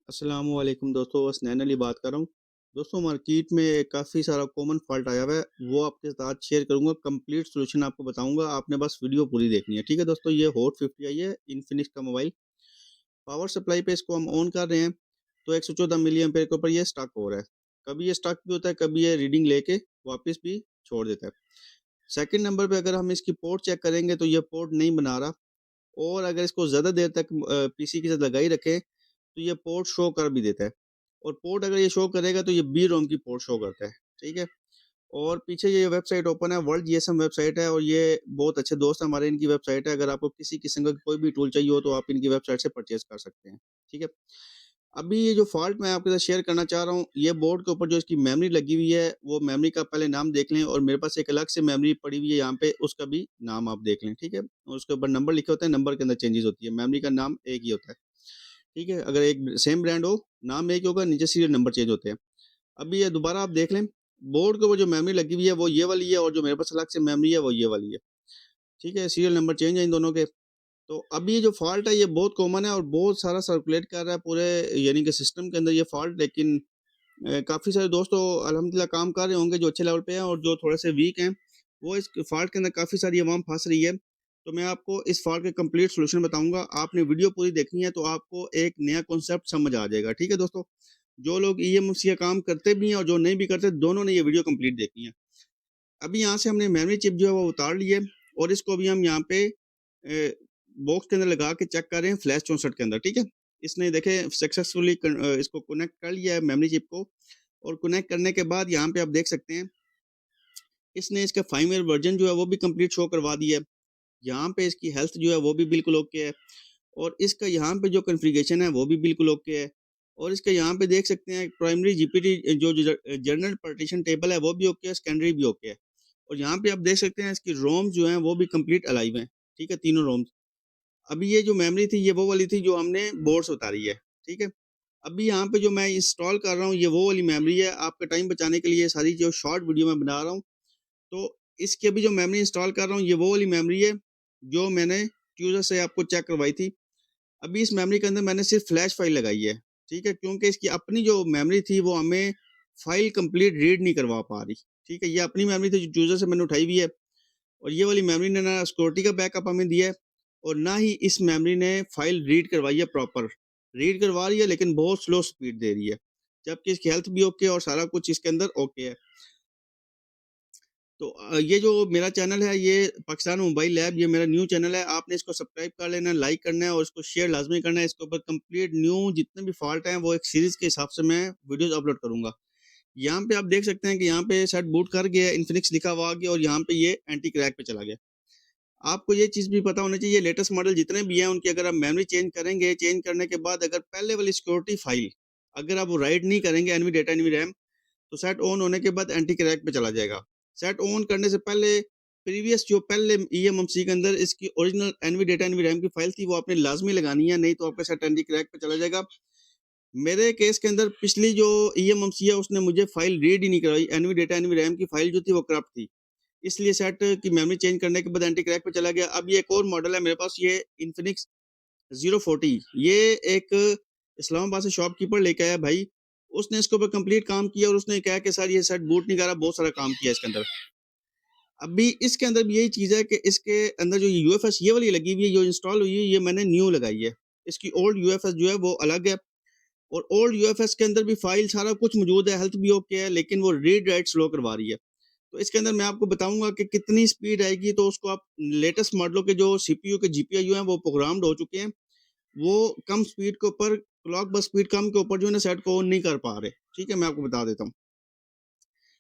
अस्सलाम वालेकुम दोस्तों, हसनैन अली बात कर रहा हूँ। दोस्तों मार्केट में काफ़ी सारा कॉमन फ़ॉल्ट आया हुआ है, वो आपके साथ शेयर करूँगा, कंप्लीट सॉल्यूशन आपको बताऊँगा, आपने बस वीडियो पूरी देखनी है। ठीक है दोस्तों, ये हॉट 50 आई है, इन्फिनिक्स का मोबाइल। पावर सप्लाई पे इसको हम ऑन कर रहे हैं, तो 114 मिली एम्पेयर के ऊपर ये स्टक हो रहा है। कभी ये स्टक भी होता है, कभी ये रीडिंग लेके वापस भी छोड़ देता है। सेकंड नंबर पे अगर हम इसकी पोर्ट चेक करेंगे, तो ये पोर्ट नहीं बना रहा और अगर इसको ज़्यादा देर तक पीसी के साथ लगाई रखें, तो ये पोर्ट शो कर भी देता है और पोर्ट अगर ये शो करेगा तो ये बी रोम की पोर्ट शो करता है, ठीक है? और पीछे ये वेबसाइट ओपन है, वर्ल्ड जीएसएम वेबसाइट है और ये बहुत अच्छे दोस्त हैं हमारे, इनकी वेबसाइट है। अगर आपको किसी किस्म का कोई भी टूल चाहिए हो तो आप इनकी वेबसाइट से परचेज़ कर सकते हैं, ठीक है? अभी ये जो फ़ॉल्ट मैं आपके साथ शेयर करना चाह रहा हूँ, ये बोर्ड के ऊपर जो इसकी मेमोरी लगी हुई है, वो मेमोरी का पहले नाम देख लें और मेरे पास एक अलग से मेमोरी पड़ी हुई है यहाँ पे, उसका भी नाम आप देख लें, ठीक है? और उसके ऊपर नंबर लिखे होते हैं, नंबर के अंदर चेंजेज़ होती है, मेमोरी का नाम एक ही होता है। ठीक है? अगर एक सेम ब्रांड हो, नाम एक ही होगा, नीचे सीरियल नंबर चेंज होते हैं। अभी ये दोबारा आप देख लें, बोर्ड के ऊपर जो मेमोरी लगी हुई है, वो ये वाली है और जो मेरे पास अलग से मेमोरी है, वो ये वाली है। ठीक है? सीरियल नंबर चेंज है इन दोनों के। तो अभी ये जो फ़ॉल्ट है, ये बहुत कॉमन है और बहुत सारा सर्कुलेट कर रहा है पूरे यानी कि सिस्टम के अंदर ये फ़ॉल्ट, लेकिन काफ़ी सारे दोस्त तो अल्हम्दुलिल्लाह काम कर रहे होंगे जो अच्छे लेवल पे हैं और जो थोड़े से वीक हैं, वो इस फ़ॉल्ट के अंदर काफ़ी सारी अवाम फँस रही है। तो मैं आपको इस फ़ॉल्ट के कंप्लीट सॉल्यूशन बताऊँगा। आपने वीडियो पूरी देखनी है तो आपको एक नया कॉन्सेप्ट समझ आ जाएगा। ठीक है दोस्तों? जो लोग ईएमएस का काम करते भी हैं और जो नहीं भी करते, दोनों ने ये वीडियो कंप्लीट देखनी है। अभी यहाँ से हमने मेमोरी चिप जो है वो उतार ली है और इसको अभी हम यहाँ पे बॉक्स के अंदर लगा के चेक कर रहे हैं फ्लैश 64 के अंदर, ठीक है? इसने देखें सक्सेसफुली इसको कनेक्ट कर लिया है मेमोरी चिप को और कनेक्ट करने के बाद यहाँ पे आप देख सकते हैं, इसने इसका फार्मवेयर वर्ज़न जो है वो भी कंप्लीट शो करवा दिया है। यहाँ पे इसकी हेल्थ जो है वो भी बिल्कुल ओके है और इसका यहाँ पे जो कॉन्फ़िगरेशन है वो भी बिल्कुल ओके है और इसका यहाँ पे देख सकते हैं प्राइमरी जीपीटी जो जनरल पार्टीशन टेबल है वो भी ओके है, सेकेंडरी भी ओके है। और यहाँ पे आप देख सकते हैं इसकी रोम्स जो हैं वो भी कंप्लीट अलाइव हैं, ठीक है? तीनों रोम्स। अभी ये जो मेमोरी थी ये वो वाली थी जो हमने बोर्ड से उतारी है, ठीक है? अभी यहाँ पे जो मैं इंस्टॉल कर रहा हूँ ये वो वाली मेमोरी है, आपका टाइम बचाने के लिए सारी जो शॉर्ट वीडियो मैं बना रहा हूँ, तो इसकी अभी जो मेमोरी इंस्टॉल कर रहा हूँ ये वो वाली मेमोरी है, जो मैंने यूज़र से आपको चेक करवाई थी। अभी इस मेमोरी के अंदर मैंने सिर्फ़ फ्लैश फ़ाइल लगाई है, ठीक है? क्योंकि इसकी अपनी जो मेमोरी थी वो हमें फ़ाइल कंप्लीट रीड नहीं करवा पा रही, ठीक है? ये अपनी मेमोरी थी जो यूज़र से मैंने उठाई हुई है और ये वाली मेमोरी ने ना सिक्योरिटी का बैकअप हमें दिया है और ना ही इस मेमोरी ने फ़ाइल रीड करवाई है प्रॉपर। रीड करवा रही है लेकिन बहुत स्लो स्पीड दे रही है, जबकि इसकी हेल्थ भी ओके है और सारा कुछ इसके अंदर ओके है। तो ये जो मेरा चैनल है ये पाकिस्तान मोबाइल लैब, ये मेरा न्यू चैनल है। आपने इसको सब्सक्राइब कर लेना है, लाइक करना है और इसको शेयर लाज़मी करना है। इसके ऊपर कंप्लीट न्यू जितने भी फ़ॉल्ट हैं वो एक सीरीज़ के हिसाब से मैं वीडियोज़ अपलोड करूँगा। यहाँ पे आप देख सकते हैं कि यहाँ पे सेट बूट कर गया है, इन्फिनिक्स लिखा हुआ आ गया और यहाँ पे ये एंटी क्रैक पे चला गया। आपको ये चीज़ भी पता होना चाहिए लेटेस्ट मॉडल जितने भी हैं उनकी अगर आप मेमोरी चेंज करेंगे, चेंज करने के बाद अगर पहले वाली सिक्योरिटी फ़ाइल अगर आप वो राइट नहीं करेंगे एनवी डेटा, एनवी रैम, तो सेट ऑन होने के बाद एंटी क्रैक पे चला जाएगा। सेट ऑन करने से पहले प्रीवियस जो पहले ईएमएमसी के अंदर इसकी original NV data, NV RAM की फ़ाइल थी वो आपने लाज़मी लगानी है, नहीं तो आपका सेट एंटी क्रैक पे चला जाएगा। मेरे केस के अंदर पिछली जो ईएमएमसी है उसने मुझे फ़ाइल रीड ही नहीं करवाई, एनवी डेटा, एनवी रैम की फ़ाइल जो थी वो करप्ट थी। इसलिए सेट की मेमोरी चेंज करने के बाद एंटी क्रैक पे चला गया। अब ये एक और मॉडल है मेरे पास, ये इन्फिनिक्स 040, ये एक इस्लामाबाद से शॉपकीपर लेके आया भाई। उसने इसके ऊपर कंप्लीट काम किया और उसने कहा कि सर ये सेट बूट नहीं कर रहा, बहुत सारा काम किया इसके अंदर। अभी इसके अंदर भी यही चीज़ है कि इसके अंदर जो यूएफएस ये वाली लगी हुई है, जो इंस्टॉल हुई है, ये मैंने न्यू लगाई है। इसकी ओल्ड यूएफएस जो है वो अलग है और ओल्ड यूएफएस के अंदर भी फाइल सारा कुछ मौजूद है, हेल्थ भी ओके है, लेकिन वो रीड राइट स्लो करवा रही है। तो इसके अंदर मैं आपको बताऊँगा कि कितनी स्पीड आएगी, तो उसको आप लेटेस्ट मॉडलों के जो सीपीयू के जीपीयू हैं, वो प्रोग्राम्ड हो चुके हैं। वो कम स्पीड के ऊपर क्लॉक बस स्पीड कम के ऊपर जो है ना सेट को ऑन नहीं कर पा रहे। ठीक है? मैं आपको बता देता हूँ।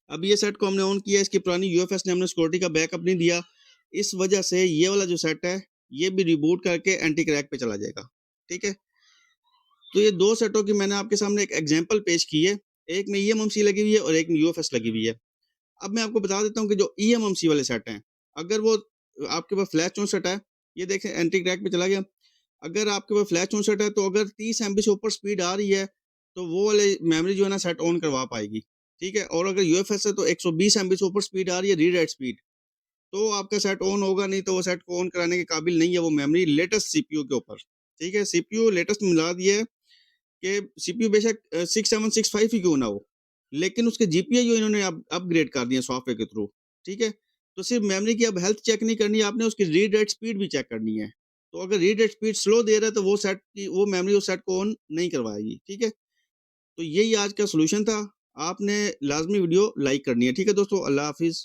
अब ये सेट को हमने ऑन किया, इसकी पुरानी यूएफएस ने हमने सिक्योरिटी का बैकअप नहीं दिया। इस वजह से ये वाला जो सेट है, ये भी रिबूट करके एंटी क्रैक पे चला जाएगा। ठीक है? तो ये 2 सेटों की मैंने आपके सामने एक एग्ज़ाम्पल पेश की है। एक में ईएमएमसी लगी हुई है और एक में यूएफएस लगी हुई है। अब मैं आपको बता देता हूँ कि जो ईएमएमसी वाले सेट हैं, अगर वो आपके पास फ्लैश 64 है, ये देखें एंटी क्रैक पे चला गया। अगर आपके पास फ्लैश 64 है, तो अगर 30 एमबी से ऊपर स्पीड आ रही है, तो वो वाले मेमोरी जो है ना सेट ऑन करवा पाएगी, ठीक है? और अगर यूएफएस है तो 120 एमबी से ऊपर स्पीड आ रही है रीड राइट स्पीड, तो आपका सेट ऑन होगा, नहीं तो वो सेट को ऑन कराने के काबिल नहीं है वो मेमोरी लेटेस्ट सीपीयू के ऊपर, ठीक है? सीपीयू लेटेस्ट मिला दिया है कि सीपीयू बेशक 6765 ही क्यों ना हो, लेकिन उसके जीपीआई इन्होंने अपग्रेड कर दिए सॉफ्टवेयर के थ्रू, ठीक है? तो सिर्फ मेमोरी की अब हेल्थ चेक नहीं करनी है, आपने उसकी रीड राइट स्पीड भी चेक करनी है। तो अगर रीड राइट स्पीड स्लो दे रहा है, तो वो मेमोरी उस सेट को ऑन नहीं करवाएगी, ठीक है? तो यही आज का सॉल्यूशन था। आपने लाज़मी वीडियो लाइक करनी है, ठीक है दोस्तों? अल्लाह हाफ़िज़।